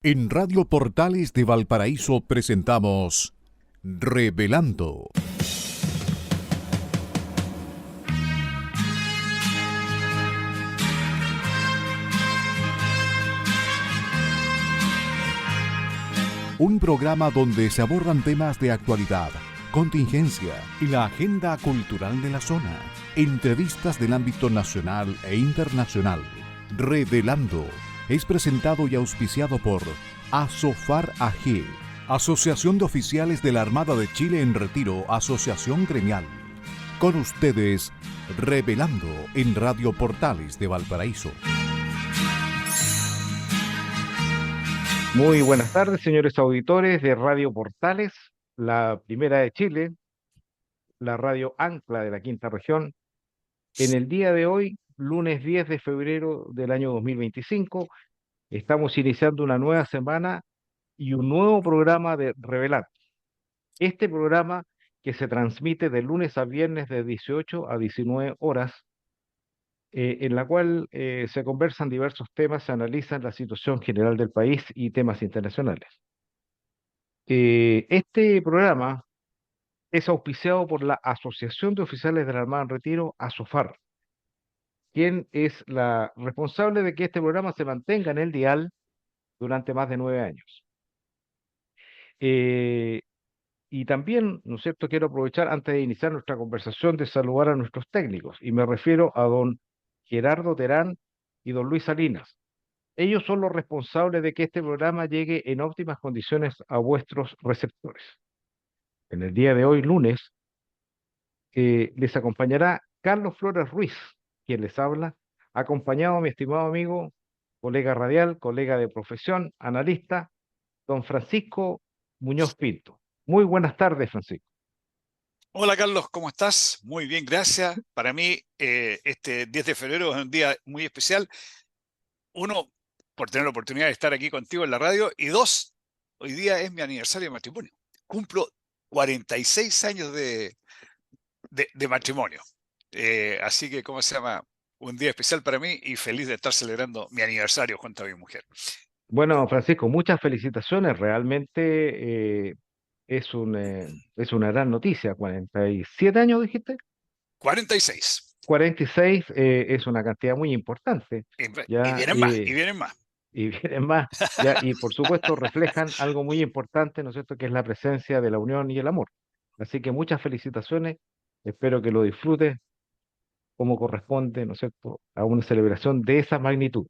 En Radio Portales de Valparaíso presentamos Revelando. Un programa donde se abordan temas de actualidad, contingencia y la agenda cultural de la zona. Entrevistas del ámbito nacional e internacional. Revelando es presentado y auspiciado por Asofar AG, Asociación de Oficiales de la Armada de Chile en Retiro, Asociación Gremial. Con ustedes, Revelando en Radio Portales de Valparaíso. Muy buenas tardes, señores auditores de Radio Portales, la primera de Chile, la radio ancla de la quinta región. En el día de hoy, lunes 10 de febrero del año 2025, estamos iniciando una nueva semana y un nuevo programa de Revelar. Este programa que se transmite de lunes a viernes de 18 a 19 horas, en la cual se conversan diversos temas, se analizan la situación general del país y temas internacionales. Este programa es auspiciado por la Asociación de Oficiales de la Armada en Retiro, ASOFAR, quien es la responsable de que este programa se mantenga en el dial durante más de 9 años. Eh, y también, ¿no es cierto?, quiero aprovechar antes de iniciar nuestra conversación de saludar a nuestros técnicos, y me refiero a don Gerardo Terán y don Luis Salinas. Ellos son los responsables de que este programa llegue en óptimas condiciones a vuestros receptores. En el día de hoy, lunes, les acompañará Carlos Flores Ruiz, quien les habla, acompañado a mi estimado amigo, colega radial, colega de profesión, analista, don Francisco Muñoz Pinto. Muy buenas tardes, Francisco. Hola Carlos, ¿cómo estás? Muy bien, gracias. Para mí, este 10 de febrero es un día muy especial. Uno, por tener la oportunidad de estar aquí contigo en la radio. Y dos, hoy día es mi aniversario de matrimonio. Cumplo 46 años de matrimonio. Así que, ¿cómo se llama? Un día especial para mí y feliz de estar celebrando mi aniversario junto a mi mujer. Bueno, Francisco, muchas felicitaciones. Realmente es una gran noticia. 47 años, dijiste. 46. 46 es una cantidad muy importante. Y Ya, vienen más, y vienen más. y vienen más, ya, y por supuesto reflejan algo muy importante, ¿no es cierto?, que es la presencia de la unión y el amor. Así que muchas felicitaciones, espero que lo disfrutes como corresponde, ¿no es cierto?, a una celebración de esa magnitud.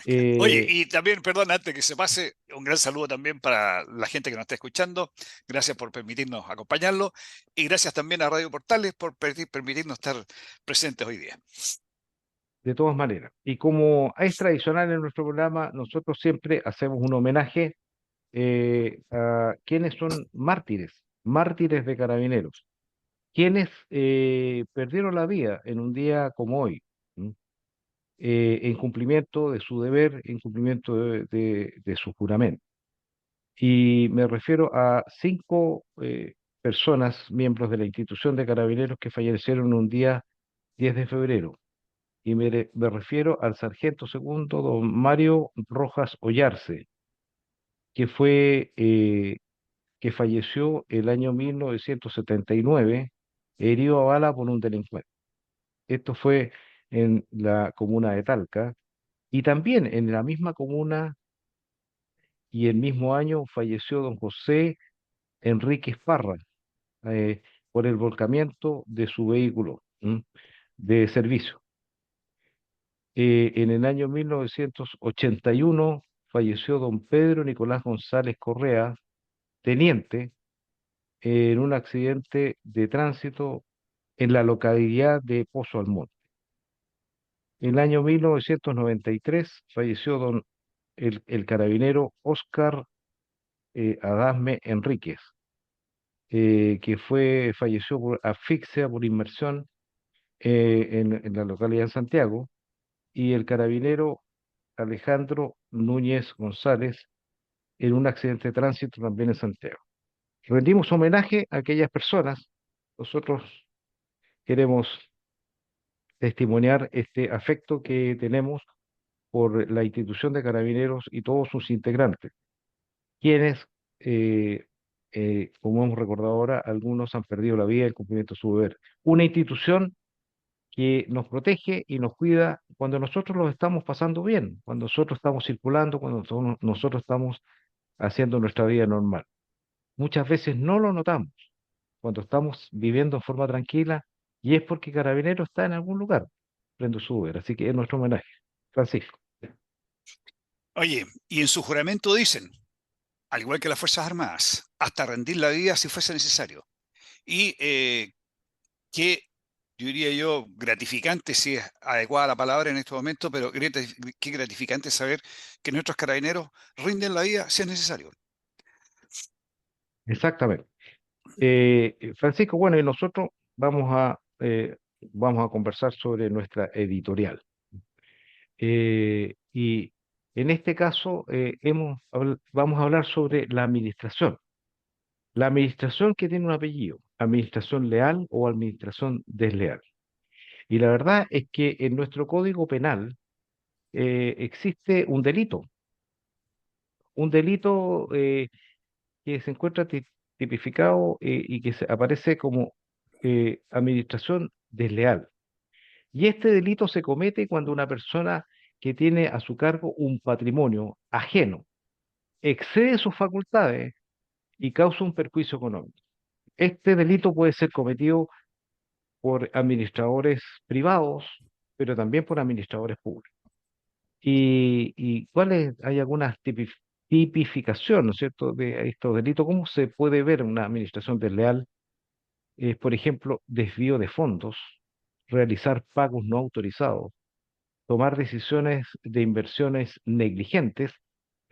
Oye, Eh, y también, perdón, antes que se pase, un gran saludo también para la gente que nos está escuchando. Gracias por permitirnos acompañarlo y gracias también a Radio Portales por permitirnos estar presentes hoy día. de todas maneras, y como es tradicional en nuestro programa, nosotros siempre hacemos un homenaje a quienes son mártires, mártires de carabineros, quienes perdieron la vida en un día como hoy. ¿M? En cumplimiento de su deber, en cumplimiento de su juramento. Y me refiero a 5 personas, miembros de la institución de carabineros, que fallecieron un día 10 de febrero. Y me refiero al sargento segundo, don Mario Rojas Ollarse, que que falleció el año 1979, herido a bala por un delincuente. Esto fue en la comuna de Talca. Y también en la misma comuna y el mismo año falleció don José Enríquez Parra, eh, por el volcamiento de su vehículo de servicio. En el año 1981 falleció don Pedro Nicolás González Correa, teniente, en un accidente de tránsito en la localidad de Pozo Almonte. En el año 1993 falleció el carabinero Óscar Adasme Enríquez, que falleció por asfixia por inmersión en la localidad de Santiago, y el carabinero Alejandro Núñez González en un accidente de tránsito también en Santiago. Rendimos homenaje a aquellas personas. Nosotros queremos testimoniar este afecto que tenemos por la institución de Carabineros y todos sus integrantes, quienes, eh, como hemos recordado ahora, algunos han perdido la vida en cumplimiento de su deber. Una institución que nos protege y nos cuida cuando nosotros lo estamos pasando bien, cuando nosotros estamos circulando, cuando nosotros estamos haciendo nuestra vida normal. Muchas veces no lo notamos cuando estamos viviendo en forma tranquila y es porque Carabinero está en algún lugar, prendo su Uber. Así que es nuestro homenaje. Francisco. Oye, y en su juramento dicen, al igual que las Fuerzas Armadas, hasta rendir la vida si fuese necesario. Y qué, yo diría yo, gratificante, si es adecuada la palabra en este momento, pero qué gratificante saber que nuestros carabineros rinden la vida si es necesario. Exactamente. Francisco, bueno, y nosotros vamos a conversar sobre nuestra editorial. Y en este caso vamos a hablar sobre la administración. La administración que tiene un apellido, administración leal o administración desleal. Y la verdad es que en nuestro Código Penal existe un delito que se encuentra tipificado y que aparece como administración desleal. Y este delito se comete cuando una persona que tiene a su cargo un patrimonio ajeno excede sus facultades y causa un perjuicio económico. Este delito puede ser cometido por administradores privados, pero también por administradores públicos. ¿Y cuáles? Hay algunas tipificación, ¿no es cierto?, de estos delitos. ¿Cómo se puede ver una administración desleal? Por ejemplo, desvío de fondos, realizar pagos no autorizados, tomar decisiones de inversiones negligentes,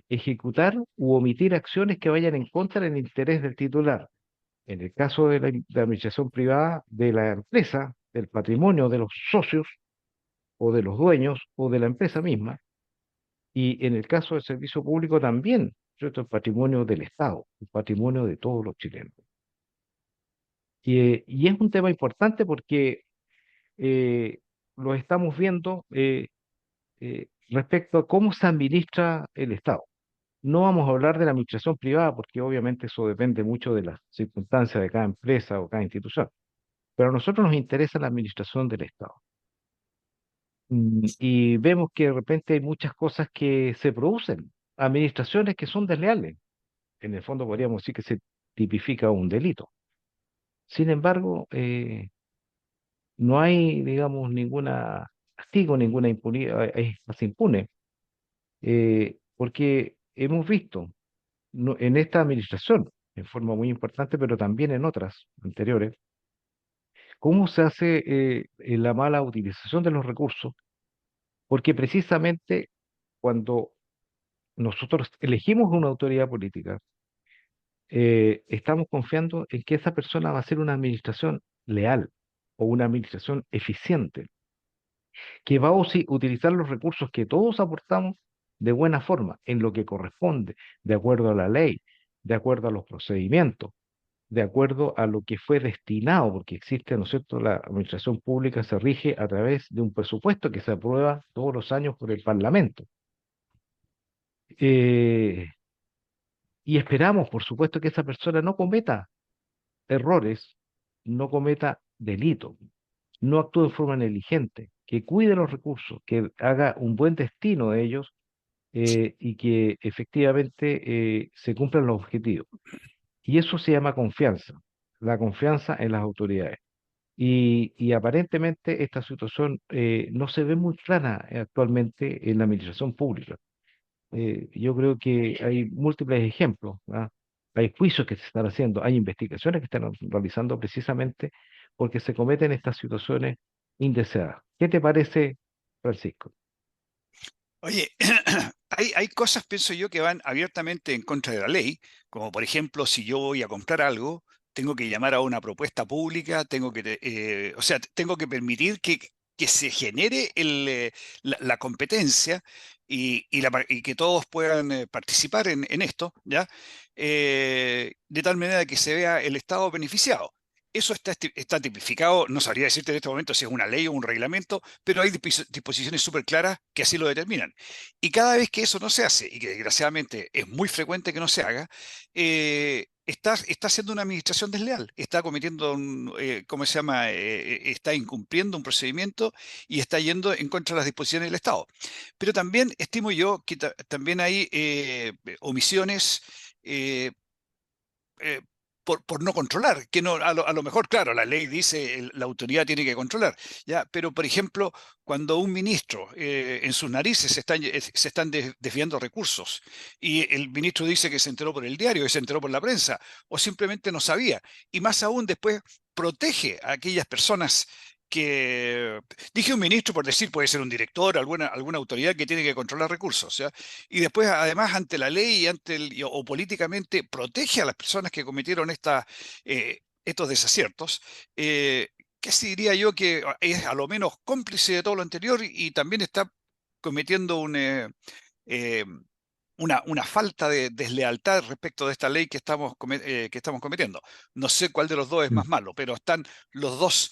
ejecutar u omitir acciones que vayan en contra del interés del titular. En el caso de la administración privada, de la empresa, del patrimonio de los socios o de los dueños o de la empresa misma. Y en el caso del servicio público también, ¿cierto? El patrimonio del Estado, el patrimonio de todos los chilenos. Y es un tema importante porque eh, lo estamos viendo respecto a cómo se administra el Estado. No vamos a hablar de la administración privada porque obviamente eso depende mucho de las circunstancias de cada empresa o cada institución, pero a nosotros nos interesa la administración del Estado. Y vemos que de repente hay muchas cosas que se producen, administraciones que son desleales. En el fondo podríamos decir que se tipifica un delito. Sin embargo, no hay, digamos, ninguna castigo, ninguna impunidad, se impune, porque hemos visto en esta administración, en forma muy importante, pero también en otras anteriores, cómo se hace la mala utilización de los recursos, porque precisamente cuando nosotros elegimos una autoridad política, estamos confiando en que esa persona va a hacer una administración leal o una administración eficiente, que va a utilizar los recursos que todos aportamos de buena forma, en lo que corresponde, de acuerdo a la ley, de acuerdo a los procedimientos, de acuerdo a lo que fue destinado, porque existe, ¿no es cierto?, la administración pública se rige a través de un presupuesto que se aprueba todos los años por el Parlamento. Eh, y esperamos, por supuesto, que esa persona no cometa errores, no cometa delitos, no actúe de forma negligente, que cuide los recursos, que haga un buen destino de ellos y que efectivamente se cumplan los objetivos. Y eso se llama confianza, la confianza en las autoridades. Y aparentemente esta situación no se ve muy clara actualmente en la administración pública. Yo creo que hay múltiples ejemplos, ¿ah? Hay juicios que se están haciendo, hay investigaciones que están realizando precisamente porque se cometen estas situaciones indeseadas. ¿Qué te parece, Francisco? Oye, hay cosas, pienso yo, que van abiertamente en contra de la ley, como por ejemplo, si yo voy a comprar algo, tengo que llamar a una propuesta pública, o sea, tengo que permitir que se genere la competencia y que todos puedan participar en esto, ¿ya? De tal manera que se vea el Estado beneficiado. Eso está tipificado, no sabría decirte en este momento si es una ley o un reglamento, pero hay disposiciones súper claras que así lo determinan. Y cada vez que eso no se hace, y que desgraciadamente es muy frecuente que no se haga, está haciendo una administración desleal, está cometiendo, ¿cómo se llama? Está incumpliendo un procedimiento y está yendo en contra de las disposiciones del Estado. Pero también estimo yo que también hay omisiones. eh, eh, por no controlar, que no, a lo mejor, claro, la ley dice la autoridad tiene que controlar, ya, pero por ejemplo, cuando un ministro en sus narices se están desviando recursos y el ministro dice que se enteró por el diario, que se enteró por la prensa, o simplemente no sabía, y más aún después protege a aquellas personas que, dije un ministro por decir, puede ser un director, alguna autoridad que tiene que controlar recursos, ¿ya? Y después, además, ante la ley y o políticamente, protege a las personas que cometieron estos desaciertos, que sí diría yo que es a lo menos cómplice de todo lo anterior y también está cometiendo eh, una falta de deslealtad respecto de esta ley que estamos cometiendo. No sé cuál de los dos es Mm. más malo, pero están los dos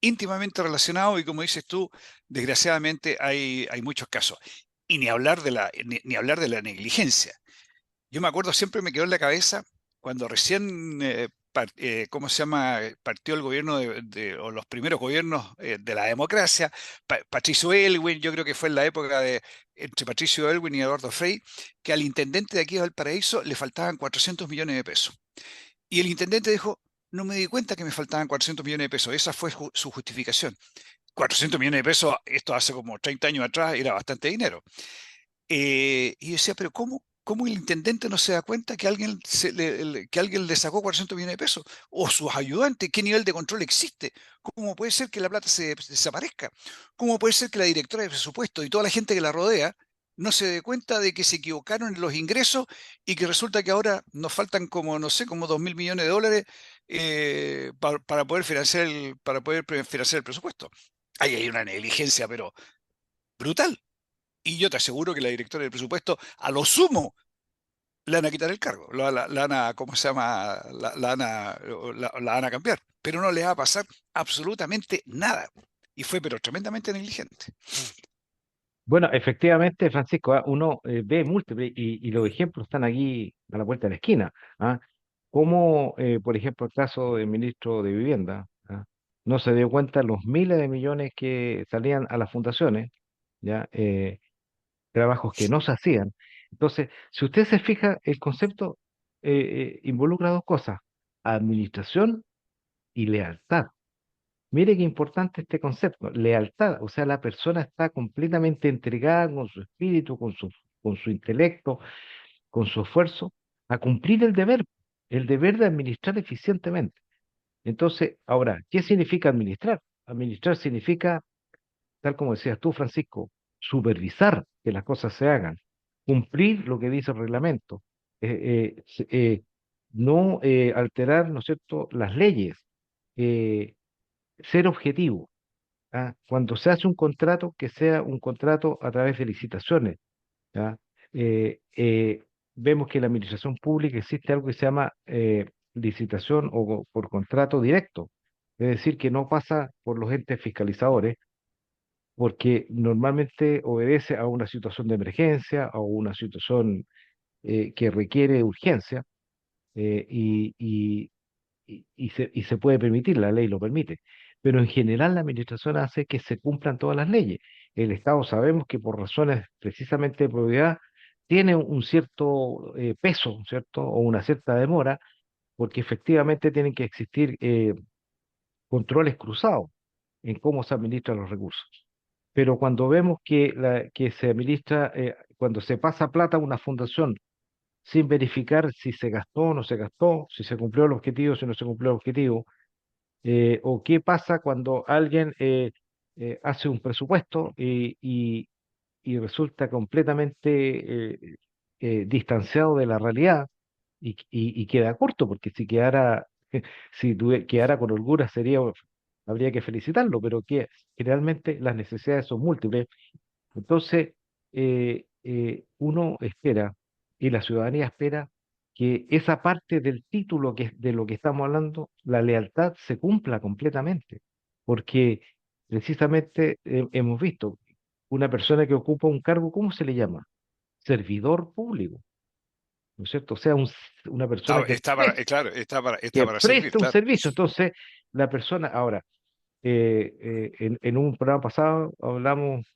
íntimamente relacionados y como dices tú, desgraciadamente hay muchos casos. Y ni hablar de la negligencia. Yo me acuerdo, siempre me quedó en la cabeza cuando recién, ¿cómo se llama? Partió el gobierno o los primeros gobiernos de la democracia, Patricio Elwin, yo creo que fue en la época entre Patricio Elwin y Eduardo Frei, que al intendente de aquí de Valparaíso le faltaban 400 millones de pesos. Y el intendente dijo, no me di cuenta que me faltaban 400 millones de pesos. Esa fue su justificación. 400 millones de pesos, esto hace como 30 años atrás, era bastante dinero. Y yo decía, pero ¿cómo el intendente no se da cuenta que alguien le sacó 400 millones de pesos? O sus ayudantes, ¿qué nivel de control existe? ¿Cómo puede ser que la plata se desaparezca? ¿Cómo puede ser que la directora de presupuesto y toda la gente que la rodea no se dé cuenta de que se equivocaron en los ingresos y que resulta que ahora nos faltan como, no sé, como 2.000 millones de dólares para poder financiar el presupuesto? Ahí hay una negligencia, pero brutal. Y yo te aseguro que la directora del presupuesto, a lo sumo, le van a quitar el cargo, la van a, ¿cómo se llama? La van a cambiar, pero no le va a pasar absolutamente nada. Y fue, pero tremendamente negligente. Bueno, efectivamente, Francisco, uno ve múltiples y los ejemplos están aquí a la vuelta de la esquina. ¿Ah? Como, por ejemplo, el caso del ministro de Vivienda, ¿ah? No se dio cuenta los miles de millones que salían a las fundaciones, ¿ya? Trabajos que no se hacían. Entonces, si usted se fija, el concepto involucra dos cosas, administración y lealtad. Mire qué importante este concepto, lealtad, o sea, la persona está completamente entregada con su espíritu, con su intelecto, con su esfuerzo, a cumplir el deber de administrar eficientemente. Entonces, ahora, ¿qué significa administrar? Administrar significa, tal como decías tú, Francisco, supervisar que las cosas se hagan, cumplir lo que dice el reglamento, no alterar, ¿no es cierto?, las leyes, eh, ser objetivo. Cuando se hace un contrato, que sea un contrato a través de licitaciones. ¿Ya? Eh, eh, Vemos que en la administración pública existe algo que se llama licitación o por contrato directo, es decir, que no pasa por los entes fiscalizadores, porque normalmente obedece a una situación de emergencia o una situación que requiere urgencia y se puede permitir, la ley lo permite. Pero en general la administración hace que se cumplan todas las leyes. El Estado sabemos que por razones precisamente de probidad tiene un cierto peso, ¿cierto? O una cierta demora, porque efectivamente tienen que existir controles cruzados en cómo se administran los recursos. Pero cuando vemos que se administra, cuando se pasa plata a una fundación sin verificar si se gastó o no se gastó, si se cumplió el objetivo, si no se cumplió el objetivo, o qué pasa cuando alguien hace un presupuesto y resulta completamente distanciado de la realidad y queda corto, porque si quedara, quedara con holgura habría que felicitarlo, pero que generalmente las necesidades son múltiples. Entonces, uno espera y la ciudadanía espera que esa parte del título que de lo que estamos hablando, la lealtad se cumpla completamente, porque precisamente hemos visto una persona que ocupa un cargo, ¿cómo se le llama? Servidor público, ¿no es cierto? O sea, una persona Claro, está que para servir, presta un claro. servicio. Entonces, la persona, ahora, en un programa pasado hablamos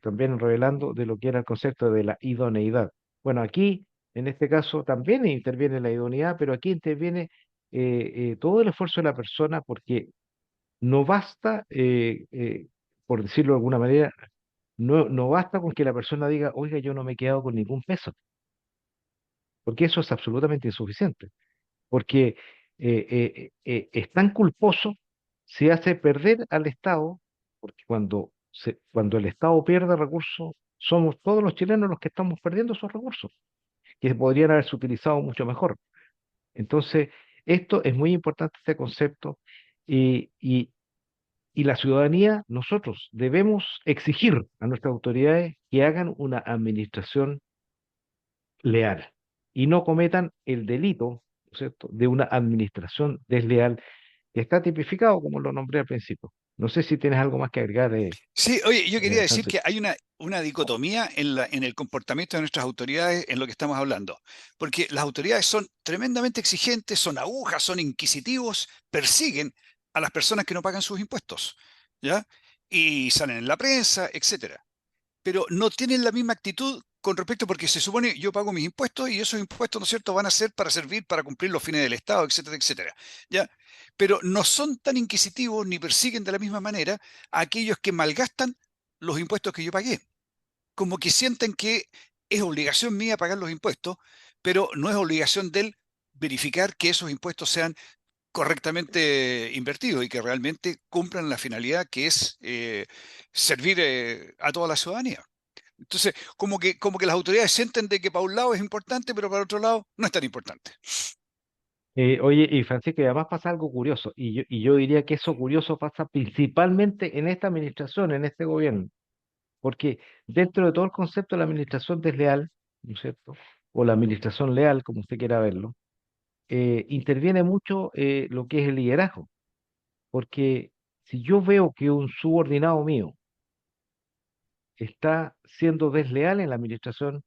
también revelando de lo que era el concepto de la idoneidad. Bueno, aquí, en este caso, también interviene la idoneidad, pero aquí interviene todo el esfuerzo de la persona porque no basta, por decirlo de alguna manera, no basta con que la persona diga, oiga, yo no me he quedado con ningún peso, porque eso es absolutamente insuficiente, porque es tan culposo, se hace perder al Estado, porque cuando el Estado pierde recursos, somos todos los chilenos los que estamos perdiendo esos recursos, que podrían haberse utilizado mucho mejor. Entonces, esto es muy importante, este concepto, y, y, y la ciudadanía, nosotros debemos exigir a nuestras autoridades que hagan una administración leal y no cometan el delito, ¿no es cierto?, de una administración desleal que está tipificado como lo nombré al principio. No sé si tienes algo más que agregar, Sí, oye, yo quería decir que Francisco. hay una dicotomía en el comportamiento de nuestras autoridades en lo que estamos hablando, porque las autoridades son tremendamente exigentes, son agujas, son inquisitivos, persiguen a las personas que no pagan sus impuestos, ¿ya? Y salen en la prensa, etcétera. Pero no tienen la misma actitud con respecto, porque se supone yo pago mis impuestos y esos impuestos, ¿no es cierto?, van a ser para servir para cumplir los fines del Estado, etcétera, etcétera. ¿Ya? Pero no son tan inquisitivos ni persiguen de la misma manera a aquellos que malgastan los impuestos que yo pagué. Como que sienten que es obligación mía pagar los impuestos, pero no es obligación de él verificar que esos impuestos sean correctamente invertidos y que realmente cumplan la finalidad que es servir a toda la ciudadanía. Entonces, como que las autoridades sienten de que para un lado es importante, pero para otro lado no es tan importante. Oye, y Francisco, y además pasa algo curioso, y yo diría que eso curioso pasa principalmente en esta administración, en este gobierno, porque dentro de todo el concepto de la administración desleal, ¿no es cierto? O la administración leal, como usted quiera verlo, interviene mucho lo que es el liderazgo, porque si yo veo que un subordinado mío está siendo desleal en la administración,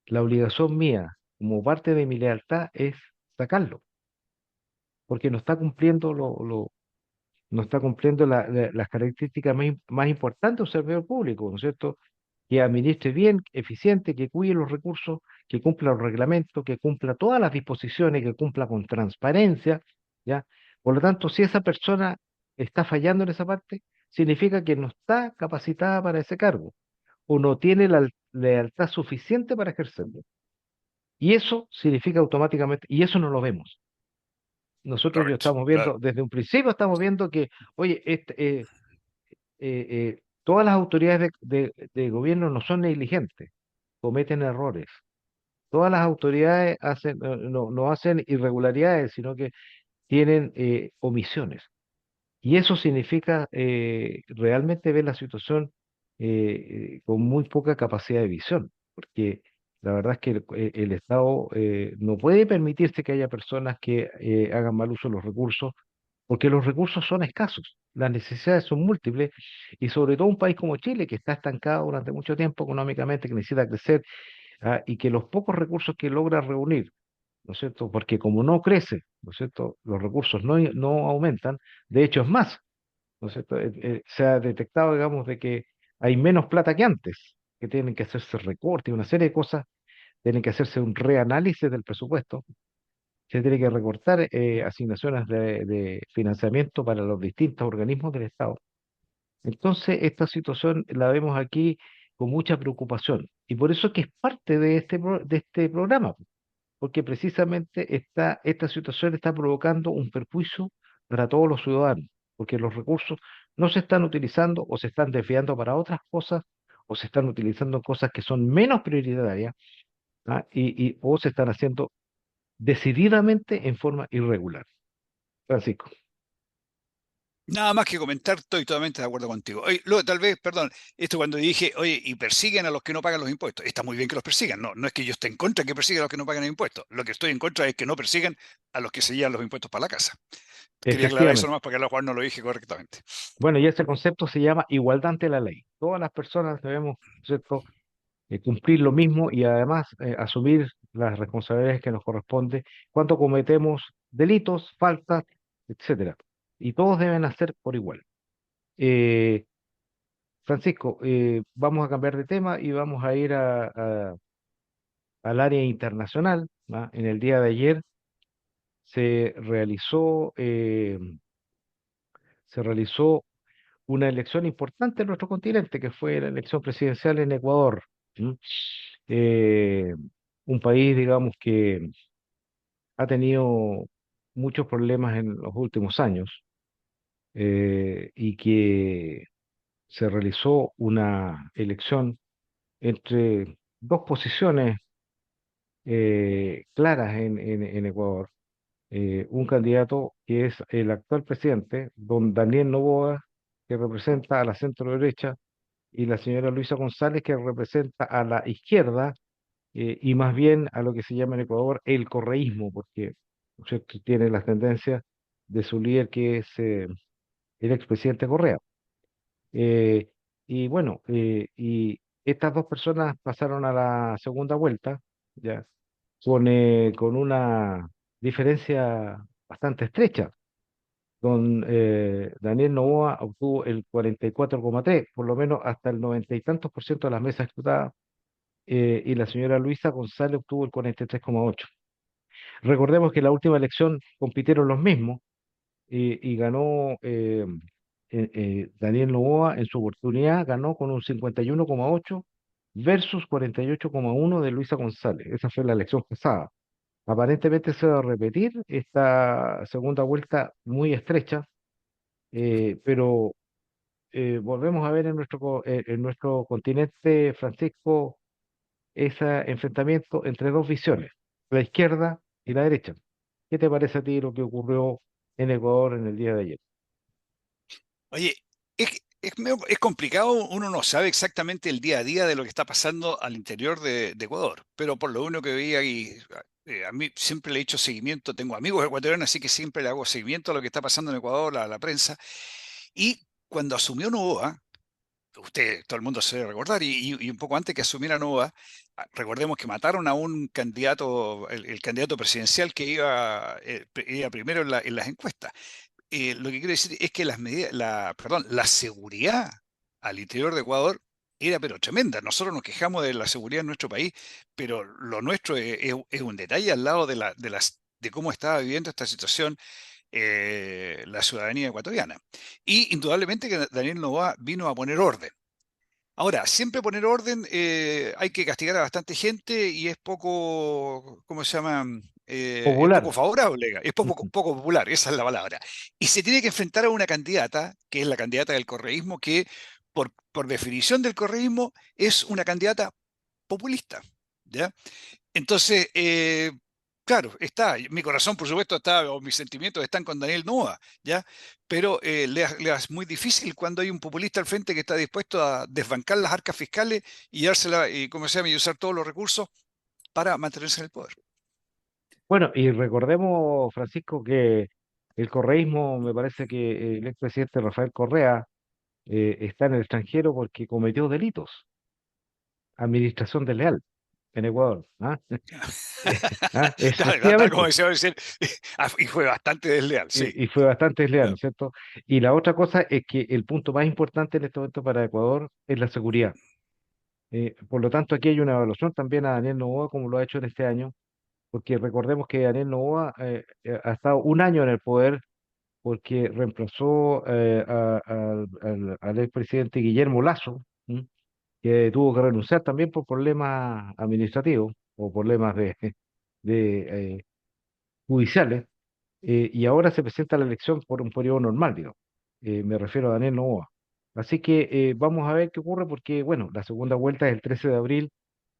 la obligación mía, como parte de mi lealtad, es sacarlo, porque no está cumpliendo no está cumpliendo las características más importantes de un servidor público, ¿no es cierto? Que administre bien, eficiente, que cuide los recursos, que cumpla los reglamentos, que cumpla todas las disposiciones, que cumpla con transparencia, ¿ya? Por lo tanto, si esa persona está fallando en esa parte, significa que no está capacitada para ese cargo o no tiene la lealtad suficiente para ejercerlo. Y eso significa automáticamente, y eso no lo vemos. Nosotros yo Correcto, estamos claro. viendo, desde un principio estamos viendo que, oye, todas las autoridades de gobierno no son negligentes, cometen errores. Todas las autoridades hacen, no hacen irregularidades, sino que tienen omisiones. Y eso significa realmente ver la situación con muy poca capacidad de visión, porque la verdad es que el Estado no puede permitirse que haya personas que hagan mal uso de los recursos, porque los recursos son escasos, las necesidades son múltiples, y sobre todo un país como Chile, que está estancado durante mucho tiempo económicamente, que necesita crecer, y que los pocos recursos que logra reunir, ¿no es cierto? Porque como no crece, ¿no es cierto? Los recursos no aumentan, de hecho es más, ¿no es cierto? Se ha detectado, digamos, de que hay menos plata que antes, que tienen que hacerse recortes, una serie de cosas, tienen que hacerse un reanálisis del presupuesto, se tiene que recortar asignaciones de financiamiento para los distintos organismos del Estado. Entonces, esta situación la vemos aquí con mucha preocupación y por eso es que es parte de de este programa, porque precisamente esta situación está provocando un perjuicio para todos los ciudadanos, porque los recursos no se están utilizando o se están desviando para otras cosas o se están utilizando en cosas que son menos prioritarias, o se están haciendo decididamente en forma irregular. Francisco. Nada más que comentar, estoy totalmente de acuerdo contigo. Oye, luego, tal vez, perdón, esto cuando dije, oye, y persiguen a los que no pagan los impuestos. Está muy bien que los persigan, no, no es que yo esté en contra de que persigan a los que no pagan los impuestos. Lo que estoy en contra es que no persigan a los que se llevan los impuestos para la casa. Quería aclarar eso Efectivamente. nomás para que a lo mejor no lo dije correctamente. Bueno, y ese concepto se llama igualdad ante la ley. Todas las personas debemos, ¿cierto?, cumplir lo mismo y además asumir las responsabilidades que nos corresponde cuando cometemos delitos, faltas, etcétera. Y todos deben hacer por igual. Eh, Francisco, vamos a cambiar de tema y vamos a ir al área internacional, ¿va? En el día de ayer se realizó, eh, se realizó una elección importante en nuestro continente, que fue la elección presidencial en Ecuador. ¿M? Eh, un país, digamos, que ha tenido muchos problemas en los últimos años y que se realizó una elección entre dos posiciones claras en Ecuador. Un candidato que es el actual presidente, don Daniel Noboa, que representa a la centro derecha, y la señora Luisa González, que representa a la izquierda, y más bien a lo que se llama en Ecuador el correísmo, porque, ¿no es cierto?, tiene las tendencias de su líder, que es el expresidente Correa. Eh, y bueno, y estas dos personas pasaron a la segunda vuelta, ya, con una diferencia bastante estrecha. Don Daniel Noboa obtuvo el 44,3, por lo menos hasta el 90 y tantos por ciento de las mesas disputadas, y la señora Luisa González obtuvo el 43,8. Recordemos que en la última elección compitieron los mismos y ganó Daniel Noboa. En su oportunidad ganó con un 51,8 versus 48,1 de Luisa González. Esa fue la elección pasada. Aparentemente se va a repetir esta segunda vuelta muy estrecha, pero volvemos a ver en nuestro continente, Francisco, ese enfrentamiento entre dos visiones, la izquierda y la derecha. ¿Qué te parece a ti lo que ocurrió en Ecuador en el día de ayer? Oye, es complicado, uno no sabe exactamente el día a día de lo que está pasando al interior de Ecuador, pero por lo uno que veía y a mí siempre le he hecho seguimiento, tengo amigos ecuatorianos, así que siempre le hago seguimiento a lo que está pasando en Ecuador, a la prensa, y cuando asumió Noboa, usted, todo el mundo se debe recordar, y un poco antes que asumiera Noboa, recordemos que mataron a un candidato, el candidato presidencial que iba primero en las encuestas. Lo que quiero decir es que las medidas, perdón, la seguridad al interior de Ecuador era pero tremenda. Nosotros nos quejamos de la seguridad en nuestro país, pero lo nuestro es un detalle al lado de cómo estaba viviendo esta situación la ciudadanía ecuatoriana. Y indudablemente que Daniel Noboa vino a poner orden. Ahora, siempre poner orden, hay que castigar a bastante gente y es poco, ¿cómo se llama? Es poco Popular. favorable, es Ujú. poco popular, esa es la palabra. Y se tiene que enfrentar a una candidata, que es la candidata del correísmo, que por definición del correísmo es una candidata populista, ¿ya? Entonces, claro, mi corazón, por supuesto, está, o mis sentimientos están con Daniel Noboa, ¿ya? Pero le es muy difícil cuando hay un populista al frente que está dispuesto a desbancar las arcas fiscales y dársela, y, ¿cómo se llama? Y usar todos los recursos para mantenerse en el poder. Bueno, y recordemos, Francisco, que el correísmo, me parece que el expresidente Rafael Correa está en el extranjero porque cometió delitos, administración desleal en Ecuador. ¿Ah? Tal como Efectivamente. decía decir, y fue bastante desleal, sí. Y fue bastante desleal, ¿no Ya. es cierto? Y la otra cosa es que el punto más importante en este momento para Ecuador es la seguridad. Por lo tanto, aquí hay una evaluación también a Daniel Noboa, como lo ha hecho en este año, porque recordemos que Daniel Noboa ha estado un año en el poder porque reemplazó al expresidente Guillermo Lasso, ¿m? Que tuvo que renunciar también por problemas administrativos o problemas de judiciales, y ahora se presenta la elección por un periodo normal, digamos. Me refiero a Daniel Noboa. Así que vamos a ver qué ocurre porque, bueno, la segunda vuelta es el 13 de abril,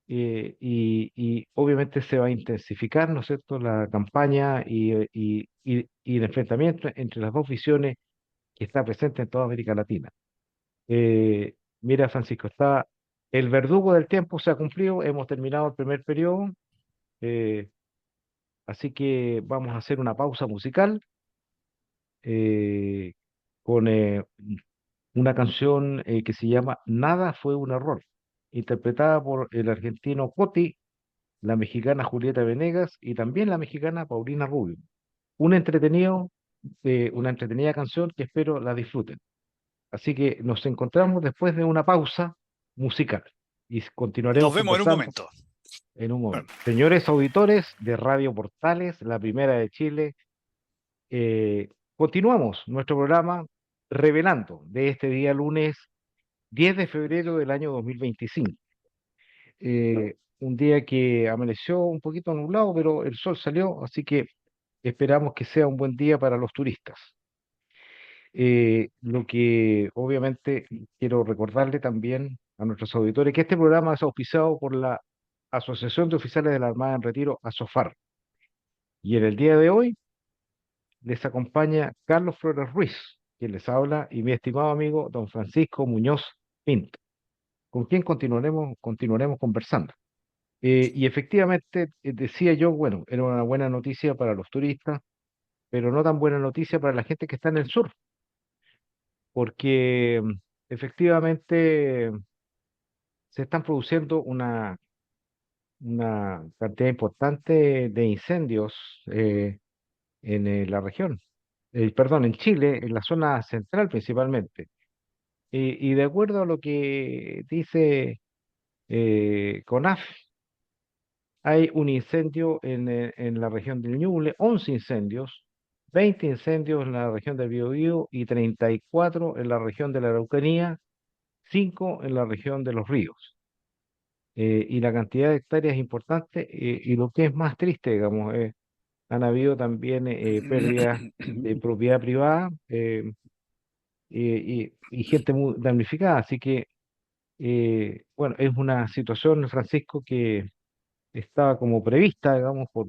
y obviamente se va a intensificar, ¿no es cierto?, la campaña y el enfrentamiento entre las dos visiones que está presente en toda América Latina. Mira, Francisco, está el verdugo del tiempo se ha cumplido, hemos terminado el primer periodo, eh, así que vamos a hacer una pausa musical eh, con una canción que se llama Nada fue un error, interpretada por el argentino Coti, la mexicana Julieta Venegas y también la mexicana Paulina Rubio. Un entretenido, una entretenida canción que espero la disfruten. Así que nos encontramos después de una pausa musical y Nos continuaremos vemos en un conversando momento. en un Bueno, momento. Señores auditores de Radio Portales, la primera de Chile, continuamos nuestro programa revelando de este día lunes 10 de febrero del año 2025. Un día que amaneció un poquito nublado, pero el sol salió, así que esperamos que sea un buen día para los turistas. Lo que obviamente quiero recordarle también a nuestros auditores que este programa es auspiciado por la Asociación de Oficiales de la Armada en Retiro, ASOFAR. Y en el día de hoy les acompaña Carlos Flores Ruiz, quien les habla, y mi estimado amigo don Francisco Muñoz Pinto, con quien continuaremos conversando. Y efectivamente, decía yo, bueno, era una buena noticia para los turistas, pero no tan buena noticia para la gente que está en el sur, porque efectivamente se están produciendo una cantidad importante de incendios en la región, perdón, en Chile, en la zona central principalmente. Y de acuerdo a lo que dice CONAF, hay un incendio en la región del Ñuble, 11 incendios, 20 incendios en la región del Biobío y 34 en la región de la Araucanía, 5 en la región de los ríos. Y la cantidad de hectáreas es importante, y lo que es más triste, digamos, han habido también pérdidas de propiedad privada y gente muy damnificada. Así que, bueno, es una situación, Francisco, que estaba como prevista, digamos, por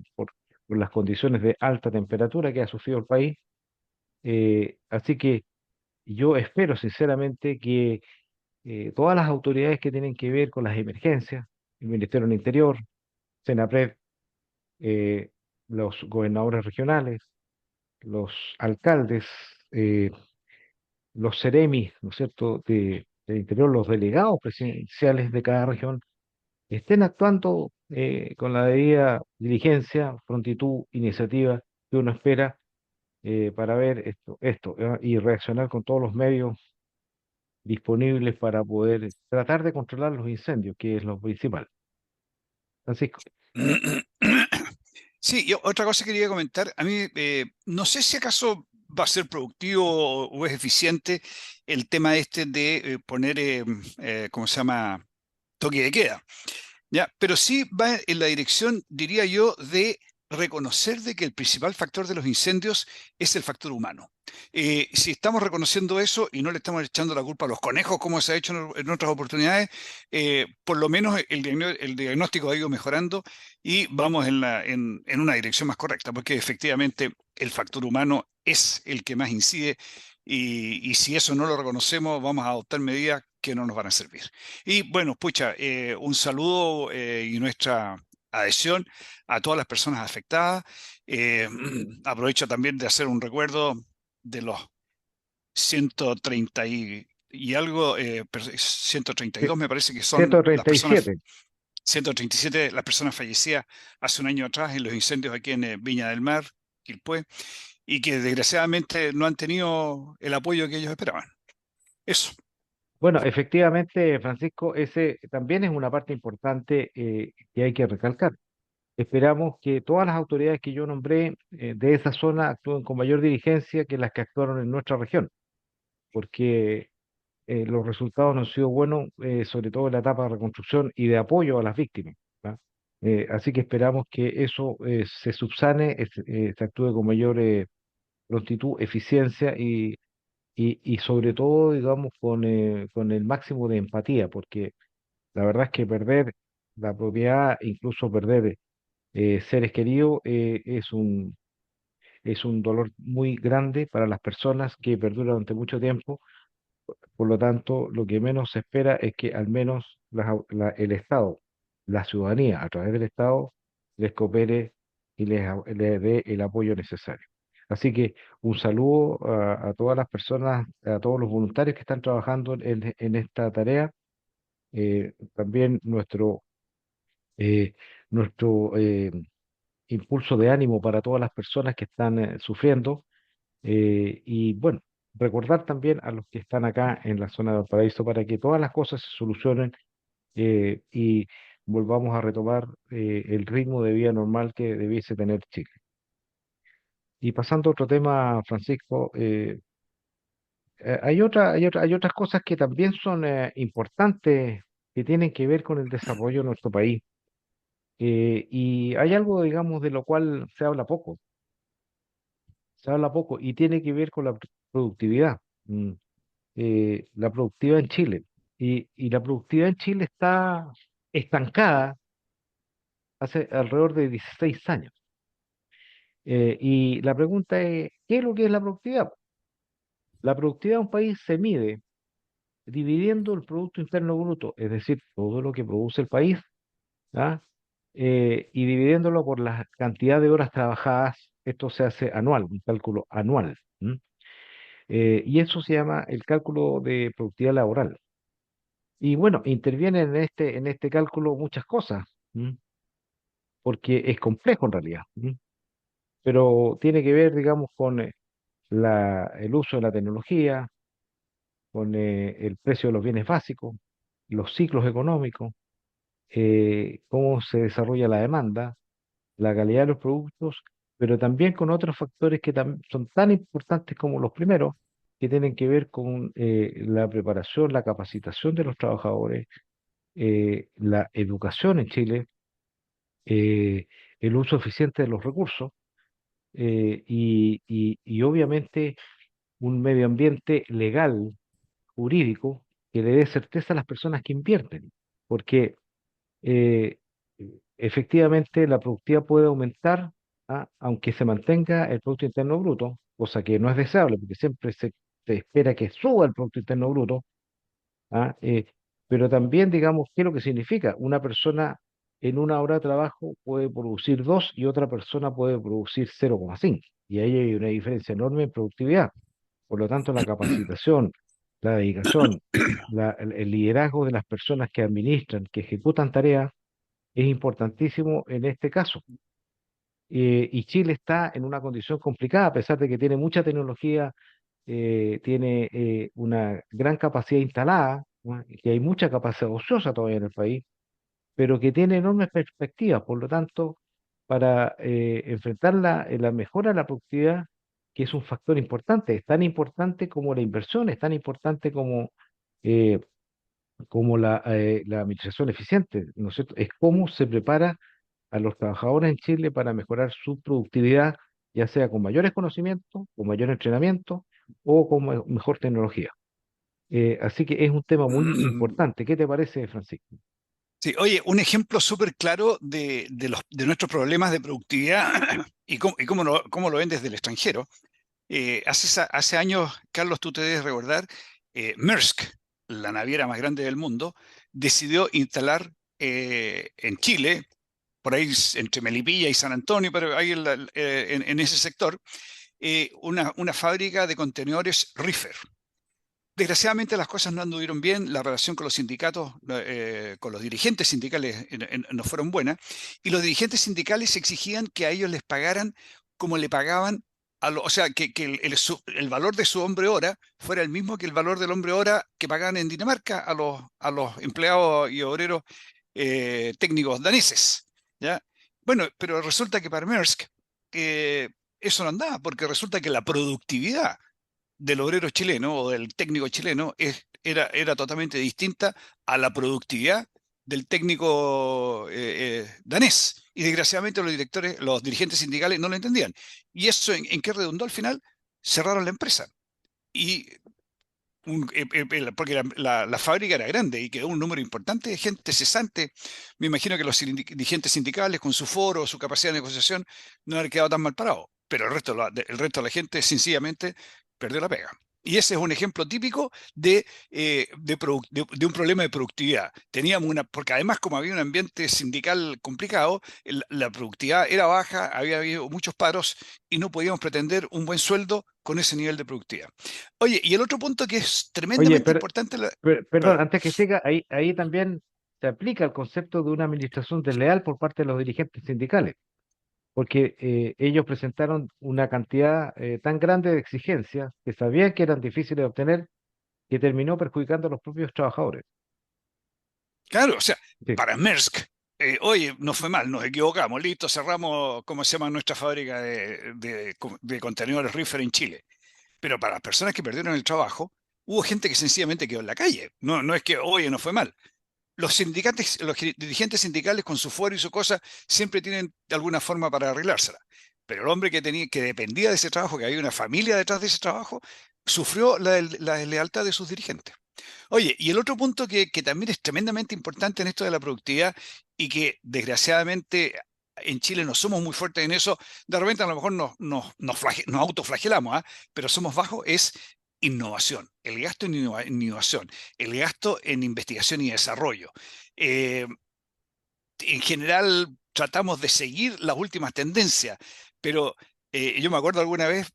las condiciones de alta temperatura que ha sufrido el país. Así que yo espero sinceramente que todas las autoridades que tienen que ver con las emergencias, el Ministerio del Interior, SENAPRED, eh, los gobernadores regionales, los alcaldes, eh, los seremis, ¿no es cierto?, del interior, los delegados presidenciales de cada región, estén actuando con la debida diligencia, prontitud, iniciativa que uno espera para ver esto y reaccionar con todos los medios disponibles para poder tratar de controlar los incendios, que es lo principal. Francisco. sí, yo otra cosa que quería comentar, a mí no sé si acaso va a ser productivo o es eficiente el tema este de poner, ¿cómo se llama? Toque de queda. Ya, pero sí va en la dirección, diría yo, de reconocer de que el principal factor de los incendios es el factor humano. Si estamos reconociendo eso y no le estamos echando la culpa a los conejos, como se ha hecho en otras oportunidades, por lo menos el diagnóstico ha ido mejorando y vamos en una dirección más correcta, porque efectivamente el factor humano es el que más incide y si eso no lo reconocemos, vamos a adoptar medidas que no nos van a servir. Y bueno, pucha, un saludo y nuestra adhesión a todas las personas afectadas. Eh, Aprovecho también de hacer un recuerdo de los 130 y algo, 132 me parece que son las personas, 137. 137 las personas fallecidas hace un año atrás en los incendios aquí en Viña del Mar, Quilpué, y que desgraciadamente no han tenido el apoyo que ellos esperaban. Eso. Bueno, efectivamente, Francisco, ese también es una parte importante que hay que recalcar. Esperamos que todas las autoridades que yo nombré de esa zona actúen con mayor diligencia que las que actuaron en nuestra región, porque los resultados no han sido buenos, sobre todo en la etapa de reconstrucción y de apoyo a las víctimas. ¿Va? Así que esperamos que eso se subsane, se actúe con mayor prontitud, eficiencia y sobre todo, digamos, con el máximo de empatía, porque la verdad es que perder la propiedad, incluso perder seres queridos, es un dolor muy grande para las personas que perdura durante mucho tiempo. Por lo tanto, lo que menos se espera es que al menos el Estado, la ciudadanía, a través del Estado, les coopere y les dé el apoyo necesario. Así que un saludo a todas las personas, a todos los voluntarios que están trabajando en esta tarea. También eh, nuestro impulso de ánimo para todas las personas que están sufriendo. Y bueno, recordar también a los que están acá en la zona del paraíso para que todas las cosas se solucionen y volvamos a retomar el ritmo de vida normal que debiese tener Chile. Y pasando a otro tema, Francisco, hay otras cosas que también son importantes que tienen que ver con el desarrollo de nuestro país. Y hay algo, digamos, de lo cual se habla poco y tiene que ver con la productividad. La productividad en Chile. Y la productividad en Chile está estancada hace alrededor de 16 años. Y la pregunta es, ¿qué es lo que es la productividad? La productividad de un país se mide dividiendo el Producto Interno Bruto, es decir, todo lo que produce el país, ¿ah? Y dividiéndolo por la cantidad de horas trabajadas. Esto se hace anual, un cálculo anual. Y eso se llama el cálculo de productividad laboral. Y bueno, intervienen en este cálculo muchas cosas, ¿m? Porque es complejo en realidad, ¿m? Pero tiene que ver, digamos, con el uso de la tecnología, con el precio de los bienes básicos, los ciclos económicos, cómo se desarrolla la demanda, la calidad de los productos, pero también con otros factores que son tan importantes como los primeros, que tienen que ver con la preparación, la capacitación de los trabajadores, la educación en Chile, eh, el uso eficiente de los recursos y obviamente un medio ambiente legal, jurídico, que le dé certeza a las personas que invierten, porque eh, efectivamente la productividad puede aumentar, aunque se mantenga el Producto Interno Bruto, cosa que no es deseable, porque siempre se espera que suba el Producto Interno Bruto. ¿Ah? Pero también, digamos, ¿qué es lo que significa? Una persona en una hora de trabajo puede producir 2 y otra persona puede producir 0,5. Y ahí hay una diferencia enorme en productividad. Por lo tanto, la capacitación, la dedicación, el liderazgo de las personas que administran, que ejecutan tareas, es importantísimo en este caso. Y Chile está en una condición complicada, a pesar de que tiene mucha tecnología, tiene una gran capacidad instalada, ¿no? Y que hay mucha capacidad ociosa todavía en el país, pero que tiene enormes perspectivas. Por lo tanto, para enfrentar la mejora de la productividad, que es un factor importante, es tan importante como la inversión, es tan importante eh, como la administración eficiente, ¿no es cierto? Es cómo se prepara a los trabajadores en Chile para mejorar su productividad, ya sea con mayores conocimientos, con mayor entrenamiento o con mejor tecnología. Así que es un tema muy importante. ¿Qué te parece, Francisco? Sí, oye, un ejemplo súper claro de nuestros problemas de productividad y cómo lo ven desde el extranjero. Hace años, Carlos, tú te debes recordar, Maersk, la naviera más grande del mundo, decidió instalar en Chile, por ahí entre Melipilla y San Antonio, pero ahí en ese sector, una fábrica de contenedores reefer. Desgraciadamente las cosas no anduvieron bien, la relación con los sindicatos, con los dirigentes sindicales no fueron buenas, y los dirigentes sindicales exigían que a ellos les pagaran como le pagaban, o sea, que el valor de su hombre hora fuera el mismo que el valor del hombre hora que pagaban en Dinamarca a los empleados y obreros técnicos daneses, ¿ya? Bueno, pero resulta que para Maersk eh, eso no andaba, porque resulta que la productividad del obrero chileno o del técnico chileno era totalmente distinta a la productividad del técnico danés. Y desgraciadamente los dirigentes sindicales no lo entendían. ¿Y eso en qué redundó al final? Cerraron la empresa. Y porque la fábrica era grande y quedó un número importante de gente cesante. Me imagino que los dirigentes sindicales, con su foro, su capacidad de negociación, no han quedado tan mal parados. pero el resto de la gente sencillamente perdió la pega. Y ese es un ejemplo típico de un problema de productividad. Teníamos porque además como había un ambiente sindical complicado, la productividad era baja, había habido muchos paros y no podíamos pretender un buen sueldo con ese nivel de productividad. Oye, y el otro punto que es Oye, tremendamente importante, perdón, perdón, antes que siga, ahí también se aplica el concepto de una administración desleal por parte de los dirigentes sindicales, porque ellos presentaron una cantidad tan grande de exigencias que sabían que eran difíciles de obtener, que terminó perjudicando a los propios trabajadores. claro, o sea, Sí, para Maersk, oye, no fue mal, nos equivocamos, listo, cerramos, ¿cómo se llama nuestra fábrica de contenedores reefer en Chile? Pero para las personas que perdieron el trabajo, hubo gente que sencillamente quedó en la calle. No, no es que, oye, no fue mal. Los sindicantes, dirigentes sindicales con su fuero y su cosa siempre tienen de alguna forma para arreglársela. Pero el hombre que dependía de ese trabajo, que había una familia detrás de ese trabajo, sufrió la deslealtad de sus dirigentes. Oye, y el otro punto que también es tremendamente importante en esto de la productividad y que desgraciadamente en Chile no somos muy fuertes en eso, de repente a lo mejor nos autoflagelamos, ¿ah? Pero somos bajos, es innovación, el gasto en innovación, el gasto en investigación y desarrollo. Eh, en general tratamos de seguir las últimas tendencias, pero yo me acuerdo alguna vez